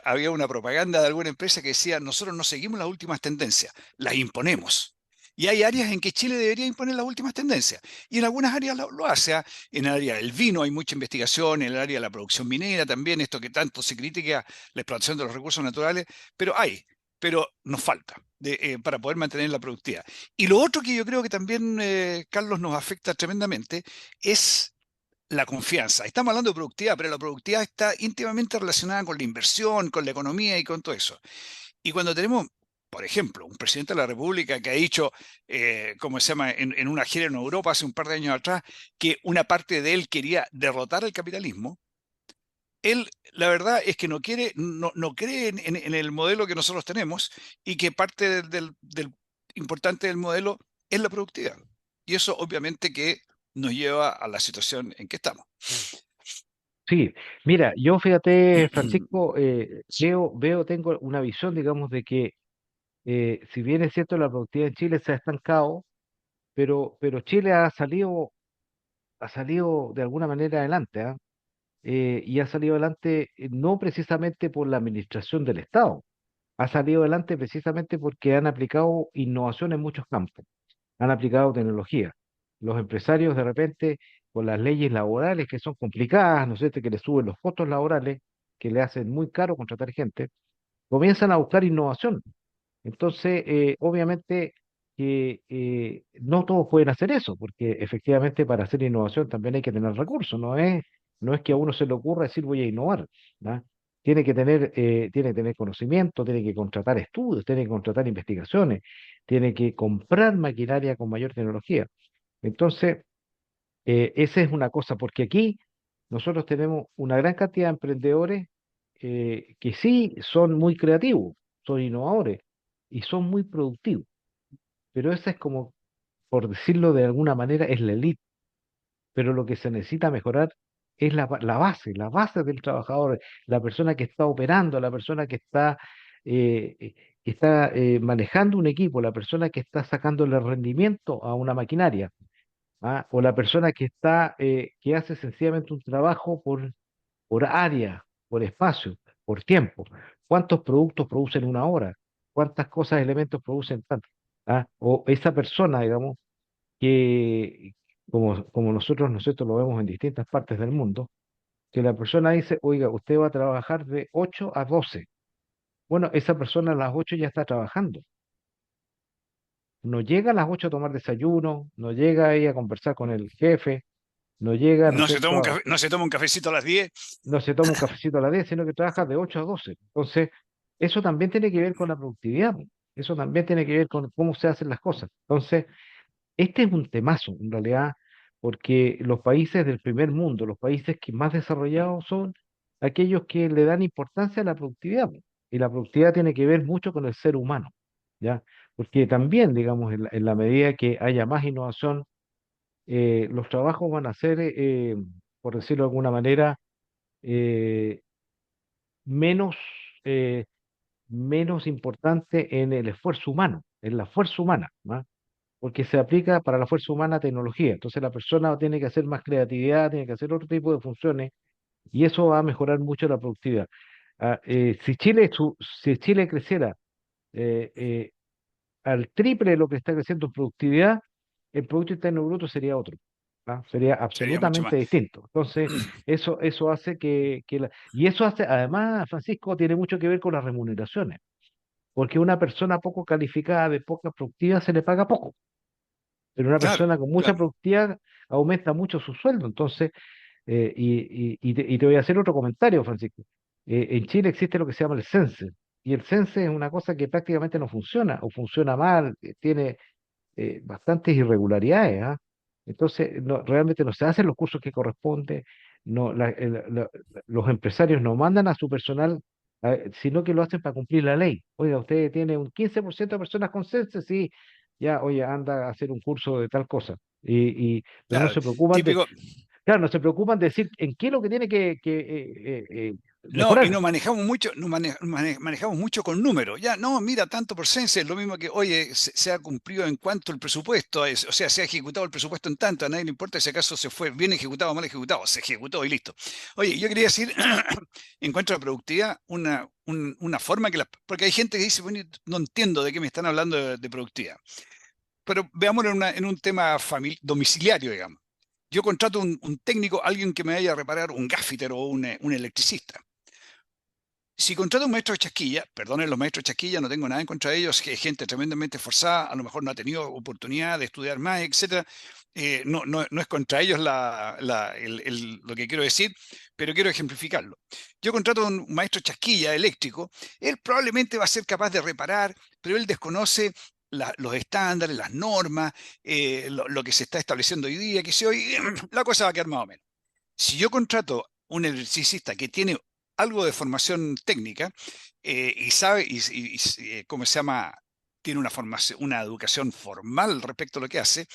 había una propaganda de alguna empresa que decía, nosotros no seguimos las últimas tendencias, las imponemos. Y hay áreas en que Chile debería imponer las últimas tendencias. Y en algunas áreas lo hace. ¿Ah? En el área del vino hay mucha investigación, en el área de la producción minera también, esto que tanto se critica, la explotación de los recursos naturales, pero nos falta para poder mantener la productividad. Y lo otro que yo creo que también, Carlos, nos afecta tremendamente es la confianza. Estamos hablando de productividad, pero la productividad está íntimamente relacionada con la inversión, con la economía y con todo eso. Y cuando tenemos, por ejemplo, un presidente de la República que ha dicho, ¿cómo se llama?, en una gira en Europa hace un par de años atrás, que una parte de él quería derrotar al capitalismo, él, la verdad es que no cree en el modelo que nosotros tenemos y que parte del importante del modelo es la productividad. Y eso obviamente que nos lleva a la situación en que estamos. sí. Mira, yo fíjate, Francisco, tengo una visión, digamos, de que si bien es cierto la productividad en Chile se ha estancado, pero Chile ha salido de alguna manera adelante, ¿ah? Y ha salido adelante no precisamente por la administración del Estado, ha salido adelante precisamente porque han aplicado innovación en muchos campos, han aplicado tecnología. Los empresarios de repente, con las leyes laborales que son complicadas, ¿no es cierto?, que les suben los costos laborales, que le hacen muy caro contratar gente, comienzan a buscar innovación. Entonces, obviamente que no todos pueden hacer eso, porque efectivamente para hacer innovación también hay que tener recursos, no es que a uno se le ocurra decir voy a innovar, ¿ya? Tiene que tener conocimiento, tiene que contratar estudios, tiene que contratar investigaciones, tiene que comprar maquinaria con mayor tecnología. Entonces, esa es una cosa, porque aquí nosotros tenemos una gran cantidad de emprendedores que sí son muy creativos, son innovadores y son muy productivos, pero esa es como, por decirlo de alguna manera, es la elite, pero lo que se necesita mejorar es la base del trabajador, la persona que está operando, la persona eh, eh, que está manejando un equipo, la persona que está sacándole rendimiento a una maquinaria. ¿Ah? O la persona que hace sencillamente un trabajo por área, por espacio, por tiempo. ¿Cuántos productos producen una hora? ¿Cuántas cosas, elementos producen tanto? ¿Ah? O esa persona, digamos, que como nosotros lo vemos en distintas partes del mundo, que la persona dice, oiga, usted va a trabajar de 8 a 12. Bueno, esa persona a las 8 ya está trabajando. No llega a las 8 a tomar desayuno, no llega ahí a conversar con el jefe, no llega, ¿no es cierto? No se toma un cafecito a las 10. No se toma un cafecito a la 10, sino que trabaja de 8 a 12. Entonces, eso también tiene que ver con la productividad, po. Eso también tiene que ver con cómo se hacen las cosas. Entonces, este es un temazo, en realidad, porque los países del primer mundo, los países que más desarrollados son aquellos que le dan importancia a la productividad, po. Y la productividad tiene que ver mucho con el ser humano, ¿ya? Porque también, digamos, en la medida que haya más innovación, los trabajos van a ser, por decirlo de alguna manera, eh, menos, eh, menos importante en el esfuerzo humano, en la fuerza humana, ¿no? Porque se aplica para la fuerza humana tecnología. Entonces la persona tiene que hacer más creatividad, tiene que hacer otro tipo de funciones y eso va a mejorar mucho la productividad. Si Chile creciera eh, eh, al triple de lo que está creciendo en productividad, el Producto Interno Bruto sería otro. ¿Ah? Sería Sería mucho más. absolutamente distinto. Entonces, eso hace y eso hace, además, Francisco, tiene mucho que ver con las remuneraciones, porque una persona poco calificada, de poca productividad, se le paga poco, pero una Claro, persona con mucha claro. productividad aumenta mucho su sueldo. Entonces, y te voy a hacer otro comentario, Francisco. En Chile existe lo que se llama el CENSE, y el CENSE es una cosa que prácticamente no funciona, o funciona mal, tiene bastantes irregularidades, ¿ah? Entonces, realmente no se hacen los cursos que corresponden, no, los empresarios no mandan a su personal, sino que lo hacen para cumplir la ley. Oiga, usted tiene un 15% de personas con CENSE, sí, ya, oye, anda a hacer un curso de tal cosa. Pero no Claro, se preocupan típico. claro, no se preocupan de decir en qué es lo que tiene que No, y mejorar. nos manejamos mucho, manejamos mucho con números. Ya, no, mira, tanto por censo es lo mismo que, oye, se ha cumplido en cuanto el presupuesto, o sea, se ha ejecutado el presupuesto en tanto, a nadie le importa si acaso se fue bien ejecutado o mal ejecutado, se ejecutó y listo. Oye, yo quería decir, en cuanto a la productividad, una forma porque hay gente que dice, bueno, no entiendo de qué me están hablando de productividad, pero veámoslo en un tema domiciliario, digamos. Yo contrato un técnico, alguien que me vaya a reparar un gaffiter o un electricista. Si contrato un maestro de chasquilla, perdonen los maestros de chasquilla, no tengo nada en contra de ellos, que es gente tremendamente esforzada, a lo mejor no ha tenido oportunidad de estudiar más, etcétera. No es contra ellos lo que quiero decir, pero quiero ejemplificarlo. Yo contrato un maestro chasquilla eléctrico, él probablemente va a ser capaz de reparar, pero él desconoce los estándares, las normas, lo que se está estableciendo hoy día, que si hoy la cosa va a quedar más o menos. Si yo contrato un electricista que tiene algo de formación técnica y sabe, ¿cómo se llama? Tiene una formación, una educación formal respecto a lo que hace,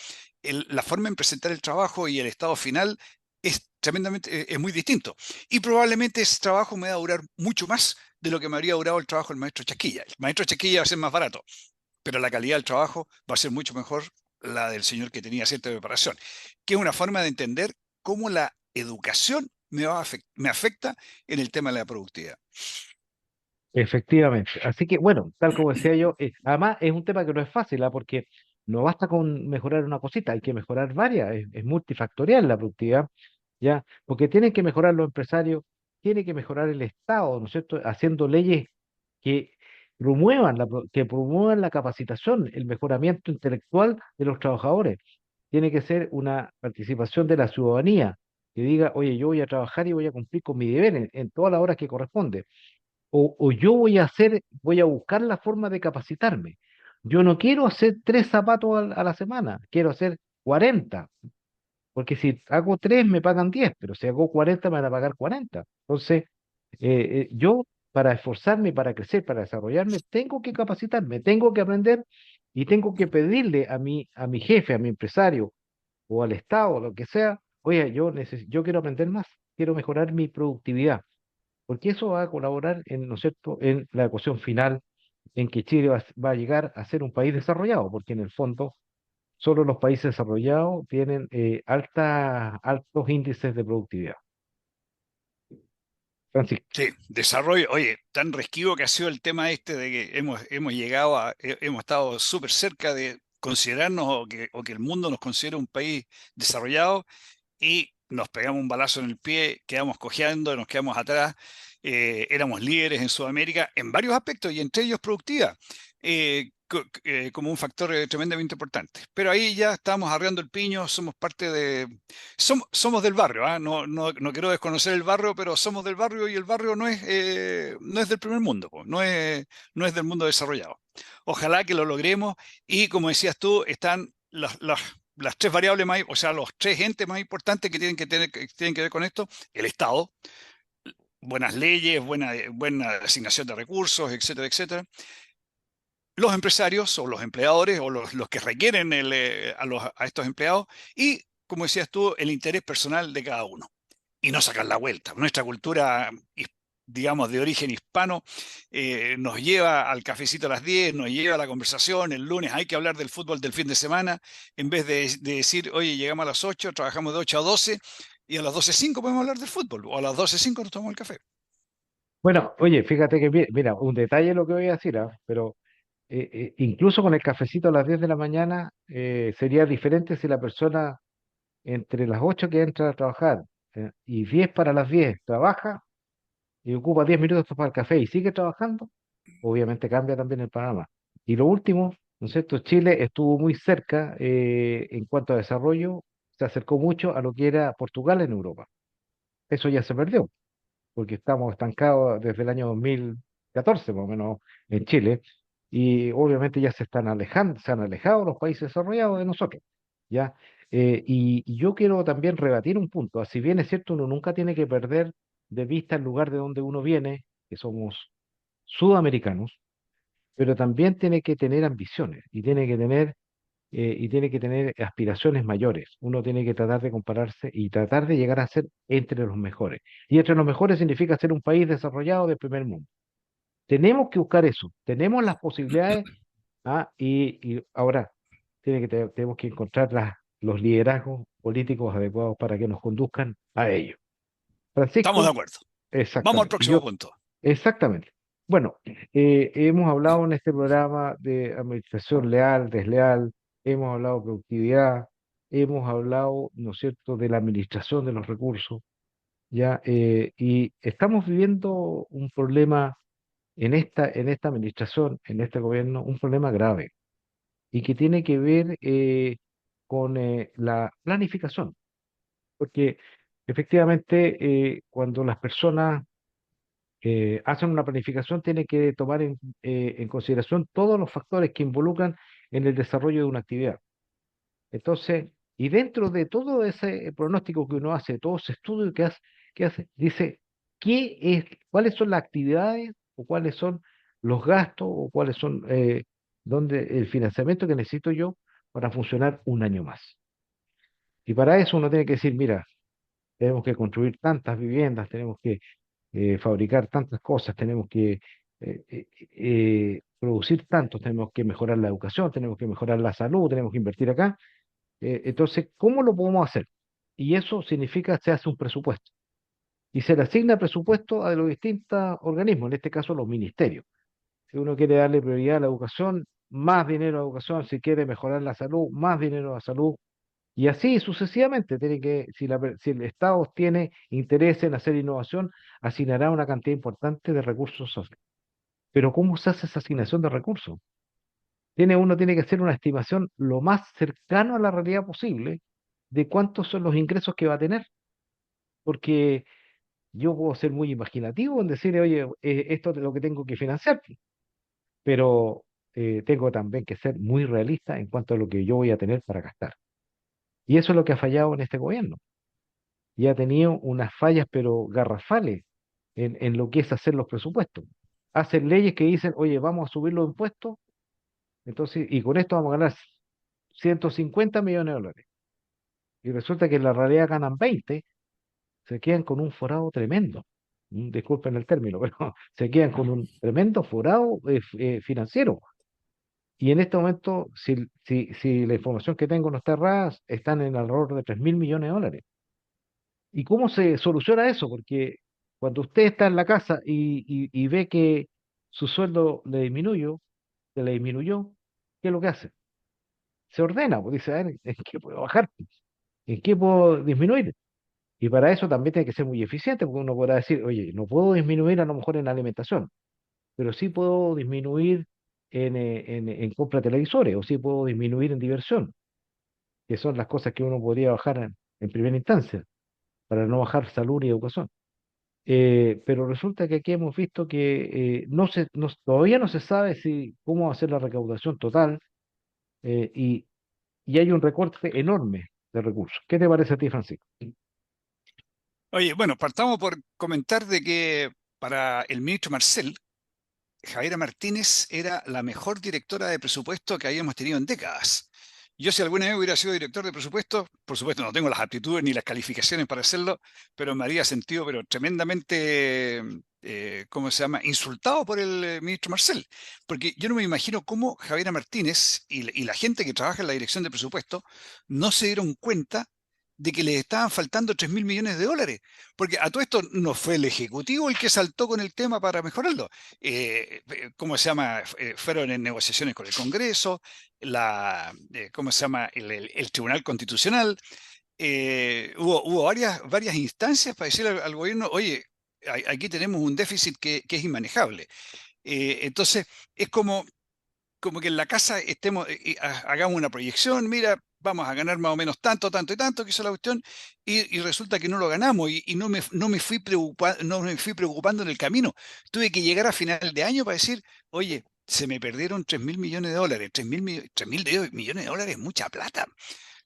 la forma en presentar el trabajo y el estado final es tremendamente, es muy distinto. Y probablemente ese trabajo me va a durar mucho más de lo que me habría durado el trabajo del maestro Chasquilla. El maestro Chasquilla va a ser más barato, pero la calidad del trabajo va a ser mucho mejor la del señor que tenía cierta preparación, que es una forma de entender cómo la educación me afecta en el tema de la productividad. Efectivamente. Así que, bueno, tal como decía yo, además es un tema que no es fácil, ¿ah? Porque no basta con mejorar una cosita, hay que mejorar varias, es multifactorial la productividad, ¿ya? Porque tienen que mejorar los empresarios, tiene que mejorar el Estado, ¿no es cierto? Haciendo leyes que que promuevan la capacitación, el mejoramiento intelectual de los trabajadores. Tiene que ser una participación de la ciudadanía, que diga, oye, yo voy a trabajar y voy a cumplir con mi deber en todas las horas que corresponde. O yo voy a buscar la forma de capacitarme. Yo no quiero hacer 3 zapatos a la semana, quiero hacer 40, porque si hago 3 me pagan 10, pero si hago 40 me van a pagar 40. Entonces, yo para esforzarme, para crecer, para desarrollarme, tengo que capacitarme, tengo que aprender y tengo que pedirle a mi jefe, a mi empresario o al Estado, o lo que sea, oye, yo quiero aprender más, quiero mejorar mi productividad, porque eso va a colaborar ¿no es cierto?, en la ecuación final en que Chile va a llegar a ser un país desarrollado, porque en el fondo solo los países desarrollados tienen altos índices de productividad. Francisco. Sí, desarrollo, oye, tan resquivo que ha sido el tema este de que hemos llegado hemos estado súper cerca de considerarnos o que el mundo nos considere un país desarrollado y nos pegamos un balazo en el pie, quedamos cojeando, nos quedamos atrás, éramos líderes en Sudamérica en varios aspectos y entre ellos productividad, como un factor tremendamente importante. Pero ahí ya estamos arreando el piño, somos parte somos del barrio, ¿ah? No quiero desconocer el barrio, pero somos del barrio y el barrio no es del primer mundo, po, no es del mundo desarrollado. Ojalá que lo logremos y como decías tú, están las tres variables más, o sea, los tres entes más importantes que tienen que ver con esto: el Estado, buenas leyes, buena asignación de recursos, etcétera, etcétera. Los empresarios o los empleadores o los que requieren a estos empleados y, como decías tú, el interés personal de cada uno. Y no sacar la vuelta. Nuestra cultura digamos, de origen hispano, nos lleva al cafecito a las 10, nos lleva a la conversación, el lunes hay que hablar del fútbol del fin de semana, en vez de decir, oye, llegamos a las 8, trabajamos de 8 a 12, y a las 12:05 podemos hablar del fútbol, o a las 12:05 nos tomamos el café. Bueno, oye, fíjate que, mira, un detalle lo que voy a decir, pero incluso con el cafecito a las 10 de la mañana sería diferente si la persona entre las 8 que entra a trabajar y 10 para las 10 trabaja y ocupa 10 minutos para el café y sigue trabajando, obviamente cambia también el panorama. Y lo último, ¿no es cierto? Chile estuvo muy cerca en cuanto a desarrollo, se acercó mucho a lo que era Portugal en Europa. Eso ya se perdió, porque estamos estancados desde el año 2014 más o menos en Chile, y obviamente ya se están alejando, se han alejado los países desarrollados de nosotros, ¿ya? Y yo quiero también rebatir un punto, si bien es cierto, uno nunca tiene que perder de vista el lugar de donde uno viene, que somos sudamericanos, pero también tiene que tener ambiciones y tiene que tener aspiraciones mayores. Uno tiene que tratar de compararse y tratar de llegar a ser entre los mejores. Y entre los mejores significa ser un país desarrollado del primer mundo. Tenemos que buscar eso, tenemos las posibilidades, y ahora tenemos que encontrar los liderazgos políticos adecuados para que nos conduzcan a ello. Estamos de Francisco, acuerdo. Vamos al exactamente. próximo punto. Exactamente. Bueno, hemos hablado en este programa de administración leal, desleal, hemos hablado de productividad, hemos hablado, ¿no es cierto?, de la administración de los recursos, ¿ya? Y estamos viviendo un problema en esta administración, en este gobierno, un problema grave y que tiene que ver con la planificación, porque efectivamente cuando las personas hacen una planificación, tiene que tomar en consideración todos los factores que involucran en el desarrollo de una actividad. Entonces, y dentro de todo ese pronóstico que uno hace, todo ese estudio que hace, dice, cuáles son las actividades o cuáles son los gastos o cuáles son el financiamiento que necesito yo para funcionar un año más. Y para eso uno tiene que decir, mira, tenemos que construir tantas viviendas, tenemos que fabricar tantas cosas, tenemos que producir tanto, tenemos que mejorar la educación, tenemos que mejorar la salud, tenemos que invertir acá. Entonces, ¿cómo lo podemos hacer? Y eso significa se hace un presupuesto. Y se le asigna presupuesto a los distintos organismos, en este caso los ministerios. Si uno quiere darle prioridad a la educación, más dinero a la educación; si quiere mejorar la salud, más dinero a la salud; y así sucesivamente, si el Estado tiene interés en hacer innovación, asignará una cantidad importante de recursos sociales. Pero ¿cómo se hace esa asignación de recursos? Uno tiene que hacer una estimación lo más cercano a la realidad posible de cuántos son los ingresos que va a tener. Porque yo puedo ser muy imaginativo en decir, oye, esto es lo que tengo que financiar, pero tengo también que ser muy realista en cuanto a lo que yo voy a tener para gastar. Y eso es lo que ha fallado en este gobierno. Y ha tenido unas fallas, pero garrafales, en lo que es hacer los presupuestos. Hacen leyes que dicen, oye, vamos a subir los impuestos, entonces, y con esto vamos a ganar 150 millones de dólares. Y resulta que en la realidad ganan 20, se quedan con un forado tremendo. Disculpen el término, pero se quedan con un tremendo forado financiero. Y en este momento, si la información que tengo no está errada, están en alrededor de 3.000 millones de dólares. ¿Y cómo se soluciona eso? Porque cuando usted está en la casa y ve que su sueldo se le disminuyó, ¿qué es lo que hace? Se ordena, pues dice, a ver, ¿en qué puedo bajar? ¿En qué puedo disminuir? Y para eso también tiene que ser muy eficiente, porque uno podrá decir, oye, no puedo disminuir a lo mejor en alimentación, pero sí puedo disminuir en compra de televisores, o sí puedo disminuir en diversión, que son las cosas que uno podría bajar en primera instancia, para no bajar salud y educación. Pero resulta que aquí hemos visto que todavía no se sabe cómo va a ser la recaudación total, y hay un recorte enorme de recursos. ¿Qué te parece a ti, Francisco? Oye, bueno, partamos por comentar de que para el ministro Marcel, Javiera Martínez era la mejor directora de presupuesto que habíamos tenido en décadas. Yo, si alguna vez hubiera sido director de presupuesto, por supuesto no tengo las aptitudes ni las calificaciones para hacerlo, pero me haría sentido, pero tremendamente ¿cómo se llama?, insultado por el ministro Marcel, porque yo no me imagino cómo Javiera Martínez y la gente que trabaja en la dirección de presupuesto no se dieron cuenta de que les estaban faltando 3.000 millones de dólares, porque a todo esto no fue el Ejecutivo el que saltó con el tema para mejorarlo. ¿Cómo se llama? Fueron en negociaciones con el Congreso, ¿cómo se llama? El Tribunal Constitucional. Hubo varias instancias para decirle al gobierno, oye, aquí tenemos un déficit que es inmanejable. Entonces, es como que en la casa hagamos una proyección, mira, vamos a ganar más o menos tanto, tanto y tanto, que hizo la cuestión, y resulta que no lo ganamos, y no me fui preocupando en el camino. Tuve que llegar a final de año para decir, oye, se me perdieron 3.000 millones de dólares. 3.000 millones de dólares es mucha plata.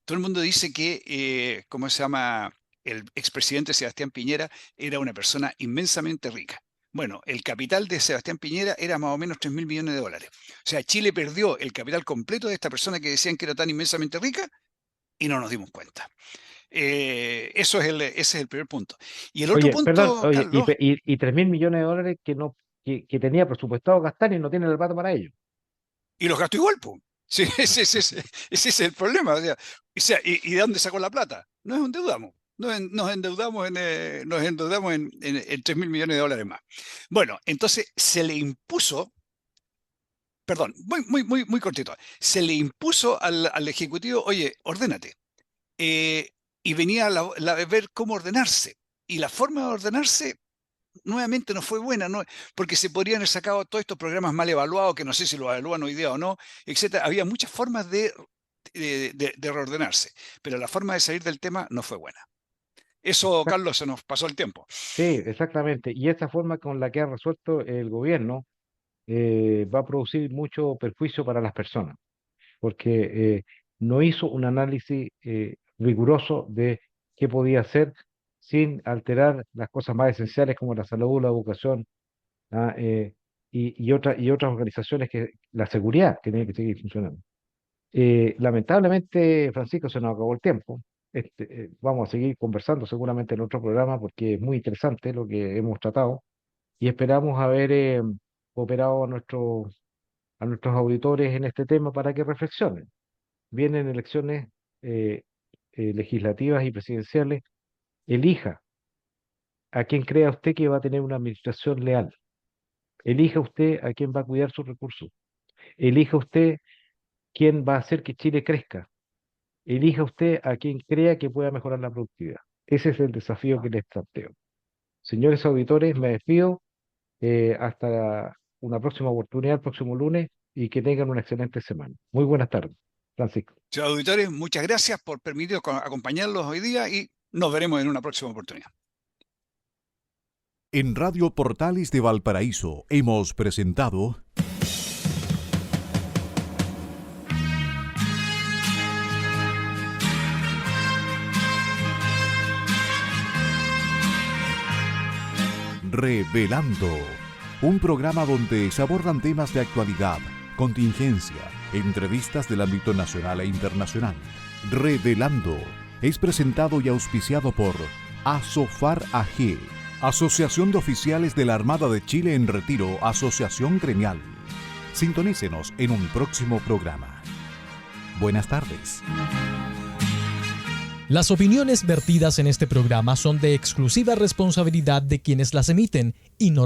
Todo el mundo dice que, ¿cómo se llama? El expresidente Sebastián Piñera era una persona inmensamente rica. Bueno, el capital de Sebastián Piñera era más o menos 3.000 millones de dólares. O sea, Chile perdió el capital completo de esta persona que decían que era tan inmensamente rica y no nos dimos cuenta. Ese es el primer punto. Y el otro Oye, perdón, punto, oye, Carlos, y 3.000 millones de dólares que tenía presupuestado gastar y no tiene la plata para ello. y los gastó igual, pues. Sí, ese es el problema. ¿Y de dónde sacó la plata? Nos endeudamos. Nos endeudamos en 3.000 millones de dólares más. Bueno, entonces se le impuso, perdón, muy cortito, se le impuso al Ejecutivo, oye, ordénate. Y venía a ver cómo ordenarse. Y la forma de ordenarse nuevamente no fue buena, ¿no? Porque se podrían haber sacado todos estos programas mal evaluados, que no sé si lo evalúan hoy día o no, etcétera. Había muchas formas de reordenarse, pero la forma de salir del tema no fue buena. Eso, Carlos, se nos pasó el tiempo. Sí, exactamente. Y esa forma con la que ha resuelto el gobierno va a producir mucho perjuicio para las personas, porque no hizo un análisis riguroso de qué podía hacer sin alterar las cosas más esenciales como la salud, la educación, y otras organizaciones, la seguridad que tiene que seguir funcionando. Lamentablemente, Francisco, se nos acabó el tiempo. Vamos a seguir conversando seguramente en otro programa porque es muy interesante lo que hemos tratado y esperamos haber cooperado a nuestros auditores en este tema para que reflexionen. Vienen elecciones eh, legislativas y presidenciales. Elija a quien crea usted que va a tener una administración leal. Elija usted a quien va a cuidar sus recursos. Elija usted quién va a hacer que Chile crezca. Elija usted a quien crea que pueda mejorar la productividad. Ese es el desafío que les planteo. Señores auditores, me despido. Hasta una próxima oportunidad, el próximo lunes, y que tengan una excelente semana. Muy buenas tardes, Francisco. Señores auditores, muchas gracias por permitirnos acompañarlos hoy día y nos veremos en una próxima oportunidad. En Radio Portales de Valparaíso hemos presentado Revelando, un programa donde se abordan temas de actualidad, contingencia, entrevistas del ámbito nacional e internacional. Revelando es presentado y auspiciado por Asofar AG, Asociación de Oficiales de la Armada de Chile en Retiro, Asociación Gremial. Sintonícenos en un próximo programa. Buenas tardes. Las opiniones vertidas en este programa son de exclusiva responsabilidad de quienes las emiten y no